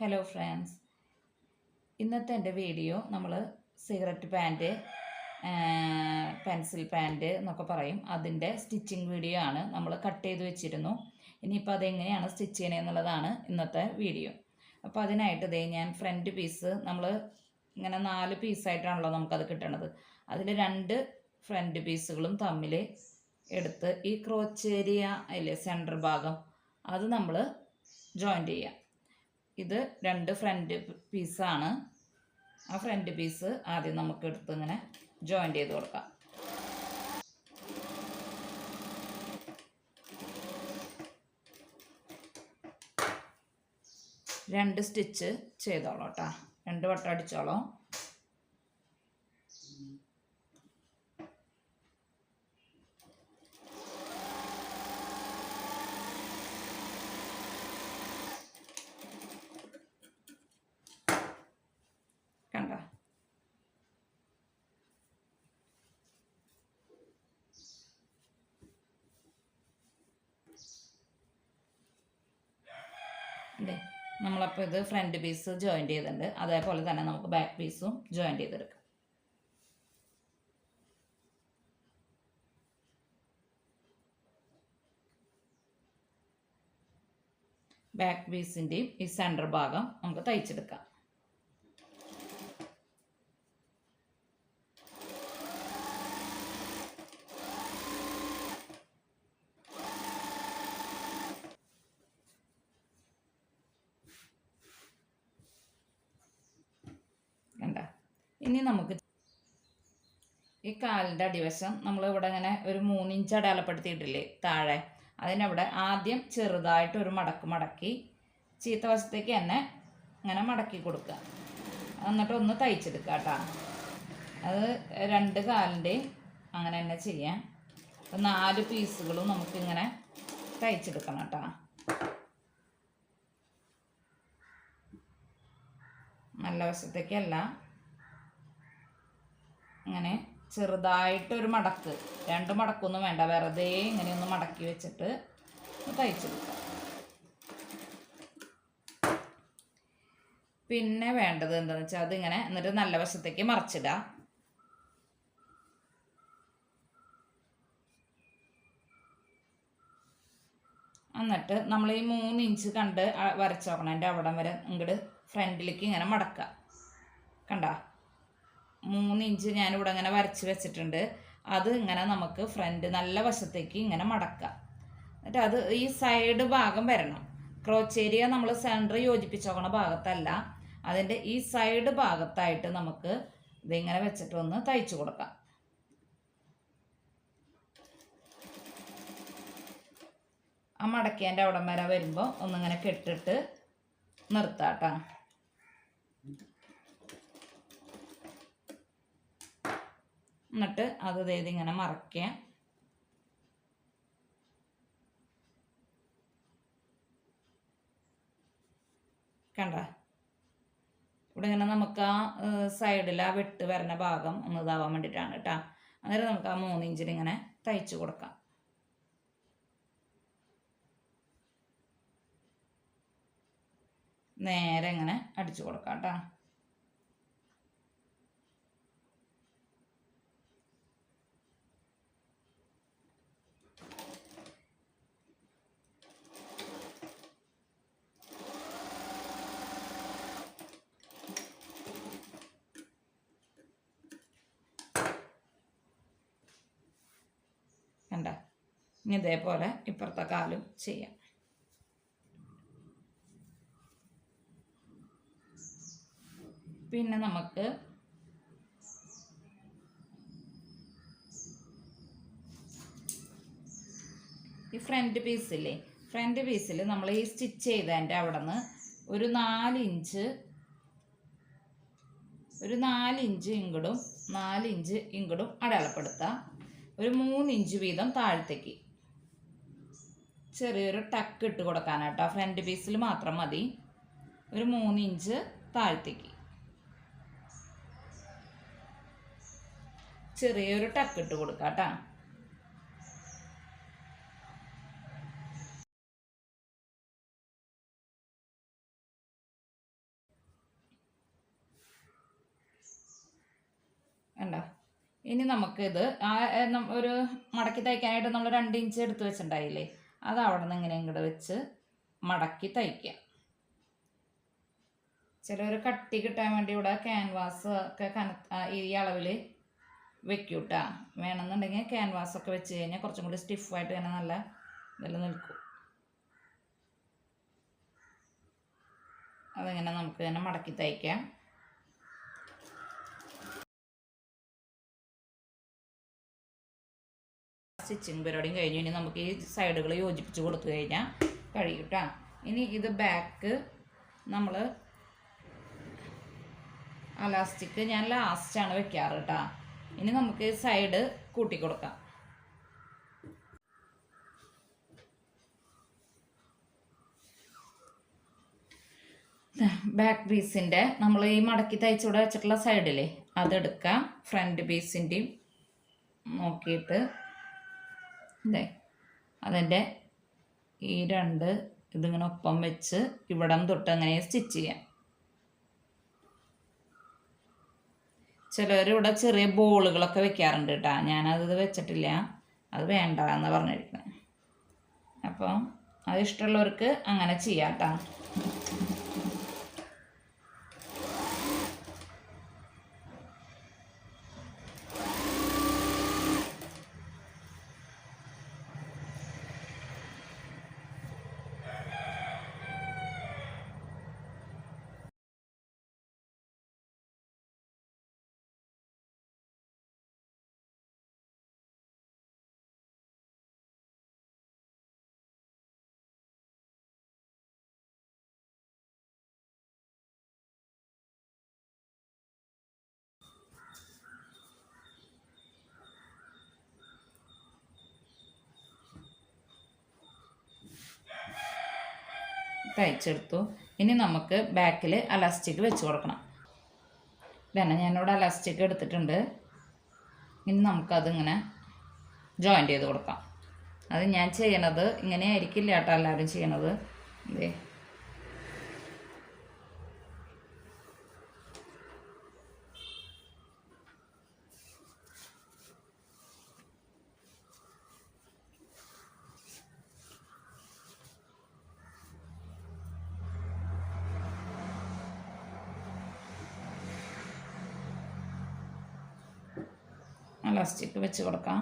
Hello friends, ഇന്നത്തെ എൻ്റെ video നമ്മൾ സിഗരറ്റ് പാൻറ്റ്, പെൻസിൽ പാൻറ്റ് എന്നൊക്കെ പറയും, അതിൻ്റെ സ്റ്റിച്ചിങ് വീഡിയോ ആണ്. നമ്മൾ കട്ട് ചെയ്ത് വെച്ചിരുന്നു. ഇനിയിപ്പോൾ അതെങ്ങനെയാണ് സ്റ്റിച്ച് ചെയ്യണമെന്നുള്ളതാണ് ഇന്നത്തെ വീഡിയോ. അപ്പോൾ അതിനായിട്ട് ഞാൻ ഫ്രണ്ട് പീസ്, നമ്മൾ ഇങ്ങനെ 4 പീസായിട്ടാണല്ലോ നമുക്കത് കിട്ടണത്. അതിൽ 2 ഫ്രണ്ട് പീസുകളും തമ്മിൽ എടുത്ത് ഈ ക്രോച്ചേരിയ അല്ലേ സെൻറ്റർ ഭാഗം, അത് നമ്മൾ ജോയിൻ്റ് ചെയ്യാം. ഇത് 2 ഫ്രണ്ട് പീസാണ്. ആ ഫ്രണ്ട് പീസ് ആദ്യം നമുക്ക് എടുത്ത് ഇങ്ങനെ ജോയിൻ്റ് ചെയ്ത് കൊടുക്കാം. രണ്ട് സ്റ്റിച്ച് ചെയ്തോളൂ കേട്ടോ, 2 വട്ടം അടിച്ചോളൂ. കണ്ട, നമ്മളപ്പോൾ ഇത് ഫ്രണ്ട് പീസ് ജോയിൻ്റ് ചെയ്തിട്ടുണ്ട്. അതേപോലെ തന്നെ നമുക്ക് ബാക്ക് പീസും ജോയിൻ്റ് ചെയ്തെടുക്കാം. ബാക്ക് പീസിൻ്റെയും ഈ സെൻറ്റർ ഭാഗം നമുക്ക് തയ്ച്ചെടുക്കാം. ഇനി നമുക്ക് ഈ കാലിൻ്റെ അടിവശം നമ്മളിവിടെ ഇങ്ങനെ ഒരു 3 ഇഞ്ച് അടയാളപ്പെടുത്തിയിട്ടില്ലേ താഴെ, അതിനവിടെ ആദ്യം ചെറുതായിട്ട് ഒരു മടക്കി ചീത്ത വശത്തേക്ക് തന്നെ ഇങ്ങനെ മടക്കി കൊടുക്കുക. എന്നിട്ട് ഒന്ന് തയ്ച്ചെടുക്കുക കേട്ടോ. അത് 2 കാലിൻ്റെയും അങ്ങനെ തന്നെ ചെയ്യാം. 4 പീസുകളും നമുക്കിങ്ങനെ തയ്ച്ചെടുക്കണം കേട്ടോ. നല്ല വശത്തേക്കല്ല, ഇങ്ങനെ ചെറുതായിട്ടൊരു മടക്ക്, 2 മടക്കൊന്നും വേണ്ട, വെറുതെ ഇങ്ങനെയൊന്ന് മടക്കി വെച്ചിട്ട് തയ്ച്ചെടുക്കാം. പിന്നെ വേണ്ടത് എന്താണെന്ന് വെച്ചാൽ അതിങ്ങനെ എന്നിട്ട് നല്ല വശത്തേക്ക് മറിച്ചിടുക. എന്നിട്ട് നമ്മൾ ഈ 3 ഇഞ്ച് കണ്ട് വരച്ച് നോക്കണം. എൻ്റെ അവിടം വരെ ഇങ്ങോട്ട് ഫ്രണ്ടിലേക്ക് ഇങ്ങനെ മടക്കുക. കണ്ട, 3 ഇഞ്ച് ഞാനിവിടെ ഇങ്ങനെ വരച്ച് വെച്ചിട്ടുണ്ട്. അത് ഇങ്ങനെ നമുക്ക് ഫ്രണ്ട് നല്ല വശത്തേക്ക് ഇങ്ങനെ മടക്കാം. എന്നിട്ട് അത് ഈ സൈഡ് ഭാഗം വരണം. ക്രോച്ചേരിയ നമ്മൾ സെൻറ്റർ യോജിപ്പിച്ചോക്കണ ഭാഗത്തല്ല, അതിൻ്റെ ഈ സൈഡ് ഭാഗത്തായിട്ട് നമുക്ക് ഇതിങ്ങനെ വെച്ചിട്ട് ഒന്ന് തയ്ച്ചു കൊടുക്കാം. ആ മടക്കേൻ്റെ അവിടം വരെ വരുമ്പോൾ ഒന്നിങ്ങനെ കെട്ടിട്ട് നിർത്താം കേട്ടോ. എന്നിട്ട് അത് ഇങ്ങനെ മറക്കുക. കണ്ട, ഇവിടെ ഇങ്ങനെ നമുക്ക് ആ സൈഡിൽ ആ വെട്ട് വരുന്ന ഭാഗം ഒന്ന് ഇതാവാൻ വേണ്ടിയിട്ടാണ് കേട്ടോ. അന്നേരം നമുക്ക് ആ 3 ഇഞ്ചിൽ ഇങ്ങനെ തയ്ച്ചു കൊടുക്കാം. നേരെ ഇങ്ങനെ അടിച്ചു കൊടുക്കാം കേട്ടോ. കണ്ട, ഇനി ഇതേപോലെ ഇപ്പുറത്തെ കാലും ചെയ്യാം. പിന്നെ നമുക്ക് ഈ ഫ്രണ്ട് പീസില്ലേ, ഫ്രണ്ട് പീസിൽ നമ്മൾ ഈ സ്റ്റിച്ച് ചെയ്തതിൻ്റെ അവിടെ നിന്ന് ഒരു 4 ഇഞ്ച് ഇങ്ങോട്ടും 4 ഇഞ്ച് ഇങ്ങോട്ടും അടയാളപ്പെടുത്താം. ഒരു 3 ഇഞ്ച് വീതം താഴത്തേക്ക് ചെറിയൊരു ടക്ക് ഇട്ട് കൊടുക്കാനാട്ടോ. ഫ്രണ്ട് പീസിൽ മാത്രം മതി. ഒരു 3 ഇഞ്ച് താഴത്തേക്ക് ചെറിയൊരു ടക്ക് ഇട്ട് കൊടുക്കാം കേട്ടോ. ഇനി നമുക്കിത് ഒരു മടക്കി തയ്ക്കാനായിട്ട് നമ്മൾ 2 ഇഞ്ച് എടുത്ത് വെച്ചിട്ടുണ്ടായില്ലേ, അത് അവിടെ നിന്ന് ഇങ്ങനെ ഇങ്ങോട്ട് വെച്ച് മടക്കി തയ്ക്കുക. ചിലർ കട്ടി കിട്ടാൻ വേണ്ടി ഇവിടെ ക്യാൻവാസ് ഒക്കെ ഈ അളവിൽ വെക്കൂട്ടാ. വേണമെന്നുണ്ടെങ്കിൽ ക്യാൻവാസ് ഒക്കെ വെച്ച് കഴിഞ്ഞാൽ കുറച്ചും കൂടി സ്റ്റിഫായിട്ട് തന്നെ നല്ല ഇതിൽ നിൽക്കും. അതിങ്ങനെ നമുക്ക് തന്നെ മടക്കി തയ്ക്കാം. സ്റ്റിച്ചിങ് പരിപാടിയും കഴിഞ്ഞു. ഇനി നമുക്ക് ഈ സൈഡുകൾ യോജിപ്പിച്ച് കൊടുത്തു കഴിഞ്ഞാൽ കഴിയും കേട്ടോ. ഇനി ഇത് ബാക്ക് നമ്മൾ അലാസ്റ്റിക് ഞാൻ ലാസ്റ്റാണ് വെക്കാറ് കേട്ടോ. ഇനി നമുക്ക് സൈഡ് കൂട്ടി കൊടുക്കാം. ബാക്ക് പീസിൻ്റെ നമ്മൾ ഈ മടക്കി തയ്ച്ചുകൂടെ വെച്ചിട്ടുള്ള സൈഡിലെ അതെടുക്കാം. ഫ്രണ്ട് പീസിൻ്റെയും നോക്കിയിട്ട് അതിൻ്റെ ഈ 2 ഇതിങ്ങനെ ഒപ്പം വെച്ച് ഇവിടം തൊട്ട് അങ്ങനെ സ്റ്റിച്ച് ചെയ്യാം. ചിലർ ഇവിടെ ചെറിയ ബോളുകളൊക്കെ വെക്കാറുണ്ട് കേട്ടോ. ഞാനത് വെച്ചിട്ടില്ല, അത് വേണ്ട എന്ന് പറഞ്ഞിരിക്കുന്നത്. അപ്പം അത് ഇഷ്ടമുള്ളവർക്ക് അങ്ങനെ ചെയ്യാം കേട്ടോ. തയ്ച്ചെടുത്തു. ഇനി നമുക്ക് ബാക്കിൽ അലാസ്റ്റിക് വെച്ച് കൊടുക്കണം. ഇതാണ് ഞാനിവിടെ അലാസ്റ്റിക് എടുത്തിട്ടുണ്ട്. ഇനി നമുക്കതിങ്ങനെ ജോയിൻ്റ് ചെയ്ത് കൊടുക്കാം. അത് ഞാൻ ചെയ്യണത് ഇങ്ങനെ ആയിരിക്കില്ല കേട്ടോ എല്ലാവരും ചെയ്യണത്. ഇതേ ഇലാസ്റ്റിക് വെച്ച് കൊടുക്കാം.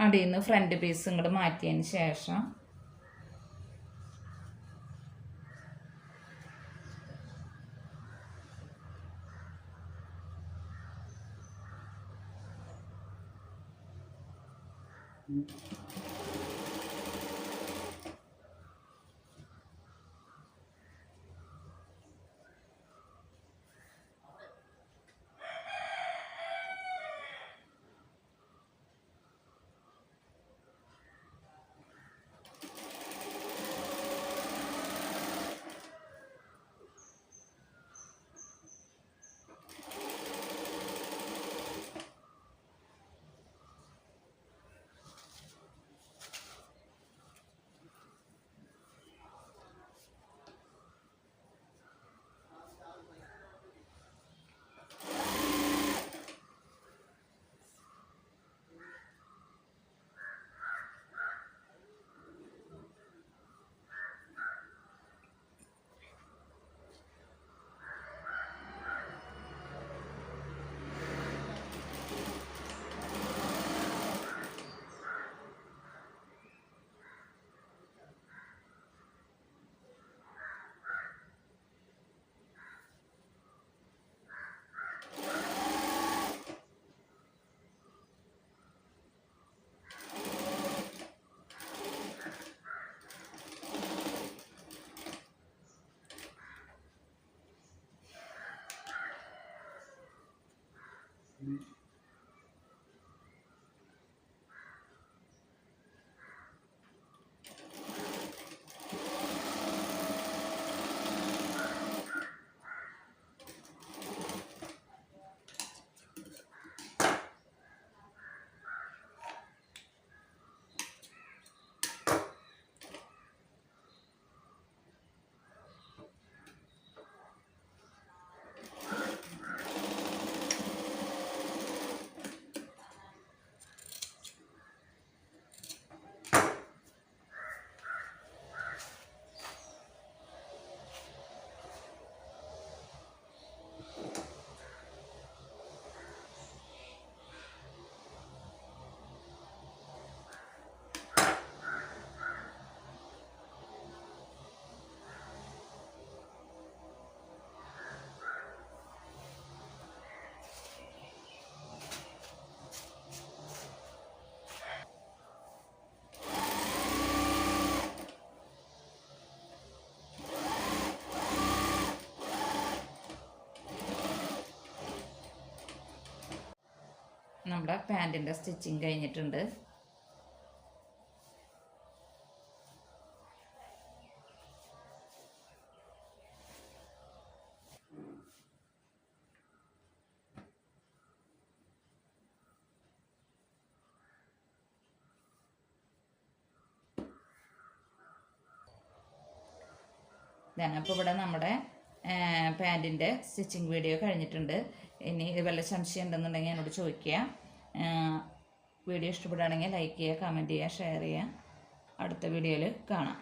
അടിയിൽ നിന്ന് ഫ്രണ്ട് പീസ് ഇങ്ങോട്ട് മാറ്റിയതിന് ശേഷം നമ്മുടെ പാൻറ്റിൻ്റെ സ്റ്റിച്ചിങ് കഴിഞ്ഞിട്ടുണ്ട്. അപ്പോൾ ഇവിടെ നമ്മുടെ പാൻറ്റിൻ്റെ സ്റ്റിച്ചിങ് വീഡിയോ കഴിഞ്ഞിട്ടുണ്ട്. ഇനി വല്ല സംശയം ഉണ്ടെന്നുണ്ടെങ്കിൽ എന്നോട് ചോദിക്കുക. വീഡിയോ ഇഷ്ടപ്പെടുകയാണെങ്കിൽ ലൈക്ക് ചെയ്യുക, കമൻറ്റ് ചെയ്യുക, ഷെയർ ചെയ്യുക. അടുത്ത വീഡിയോയിൽ കാണാം.